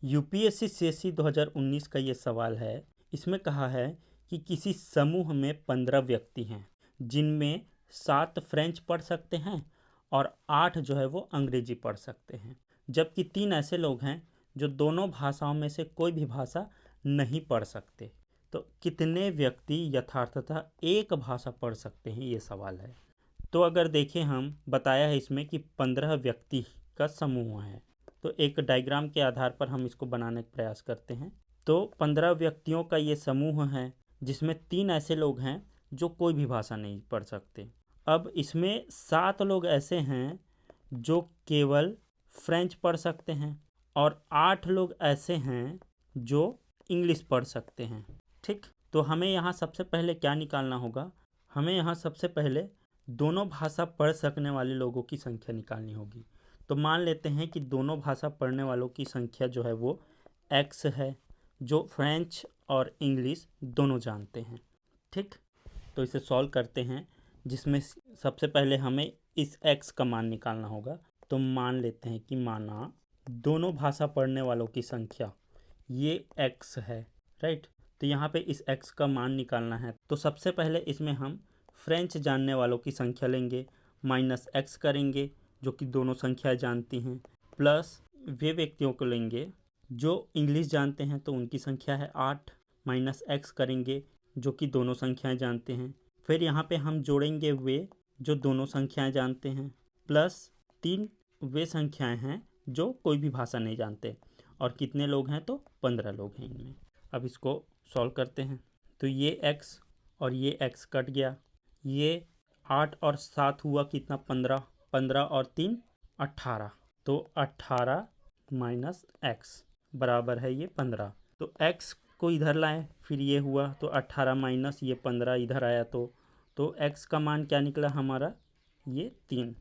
UPSC CSC 2019 का ये सवाल है। इसमें कहा है कि किसी समूह में 15 व्यक्ति हैं जिनमें 7 फ्रेंच पढ़ सकते हैं और 8 जो है वो अंग्रेजी पढ़ सकते हैं, जबकि 3 ऐसे लोग हैं जो दोनों भाषाओं में से कोई भी भाषा नहीं पढ़ सकते। तो कितने व्यक्ति यथार्थतः एक भाषा पढ़ सकते हैं, ये सवाल है। तो अगर देखें, हम बताया है इसमें कि 15 व्यक्ति का समूह है। तो एक डायग्राम के आधार पर हम इसको बनाने का प्रयास करते हैं। तो 15 व्यक्तियों का ये समूह है जिसमें 3 ऐसे लोग हैं जो कोई भी भाषा नहीं पढ़ सकते। अब इसमें 7 लोग ऐसे हैं जो केवल फ्रेंच पढ़ सकते हैं और 8 लोग ऐसे हैं जो इंग्लिश पढ़ सकते हैं। ठीक, तो हमें यहाँ सबसे पहले क्या निकालना होगा? हमें यहाँ सबसे पहले दोनों भाषा पढ़ सकने वाले लोगों की संख्या निकालनी होगी। तो मान लेते हैं कि दोनों भाषा पढ़ने वालों की संख्या जो है वो x है, जो फ्रेंच और इंग्लिश दोनों जानते हैं। ठीक, तो इसे सॉल्व करते हैं, जिसमें सबसे पहले हमें इस x का मान निकालना होगा। तो मान लेते हैं कि माना दोनों भाषा पढ़ने वालों की संख्या ये x है, राइट। तो यहाँ पे इस x का मान निकालना है। तो सबसे पहले इसमें हम फ्रेंच जानने वालों की संख्या लेंगे, माइनस x करेंगे जो कि दोनों संख्याएं जानती हैं, प्लस वे व्यक्तियों को लेंगे जो इंग्लिश जानते हैं, तो उनकी संख्या है 8, माइनस x करेंगे जो कि दोनों संख्याएं जानते हैं। फिर यहाँ पे हम जोड़ेंगे वे जो दोनों संख्याएं जानते हैं, प्लस 3 वे संख्याएं हैं जो कोई भी भाषा नहीं जानते। और कितने लोग हैं? तो 15 लोग हैं इनमें। अब इसको सॉल्व करते हैं। तो ये x और ये x कट गया, ये 8 और 7 हुआ कितना? 15, 15 और 3 18। तो 18 माइनस x बराबर है ये 15। तो x को इधर लाएं, फिर ये हुआ, तो 18 माइनस ये 15 इधर आया, तो x का मान क्या निकला हमारा? ये 3।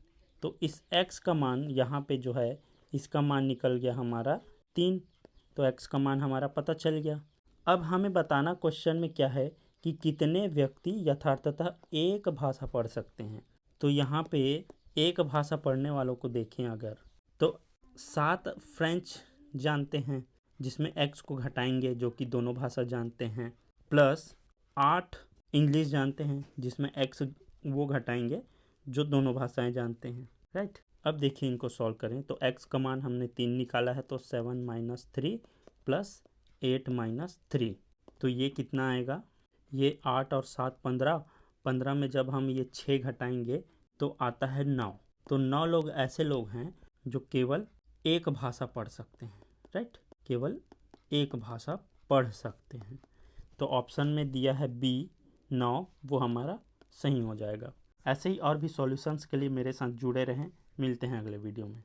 तो इस x का मान यहाँ पे जो है इसका मान निकल गया हमारा 3। तो x का मान हमारा पता चल गया। अब हमें बताना क्वेश्चन में क्या है कि कितने व्यक्ति यथार्थतः एक भाषा पढ़ सकते हैं। तो यहाँ पे एक भाषा पढ़ने वालों को देखें अगर, तो 7 फ्रेंच जानते हैं जिसमें x को घटाएंगे जो कि दोनों भाषा जानते हैं, प्लस 8 इंग्लिश जानते हैं जिसमें x वो घटाएंगे जो दोनों भाषाएं जानते हैं, राइट। अब देखिए इनको सॉल्व करें। तो x का मान हमने 3 निकाला है, तो 7 माइनस 3 प्लस 8 माइनस 3, तो ये कितना आएगा? ये 8 और 7 15, 15 में जब हम ये 6 घटाएंगे तो आता है 9। तो 9 लोग ऐसे लोग हैं जो केवल एक भाषा पढ़ सकते हैं, राइट। केवल एक भाषा पढ़ सकते हैं। तो ऑप्शन में दिया है बी 9, वो हमारा सही हो जाएगा। ऐसे ही और भी सॉल्यूशंस के लिए मेरे साथ जुड़े रहें। मिलते हैं अगले वीडियो में।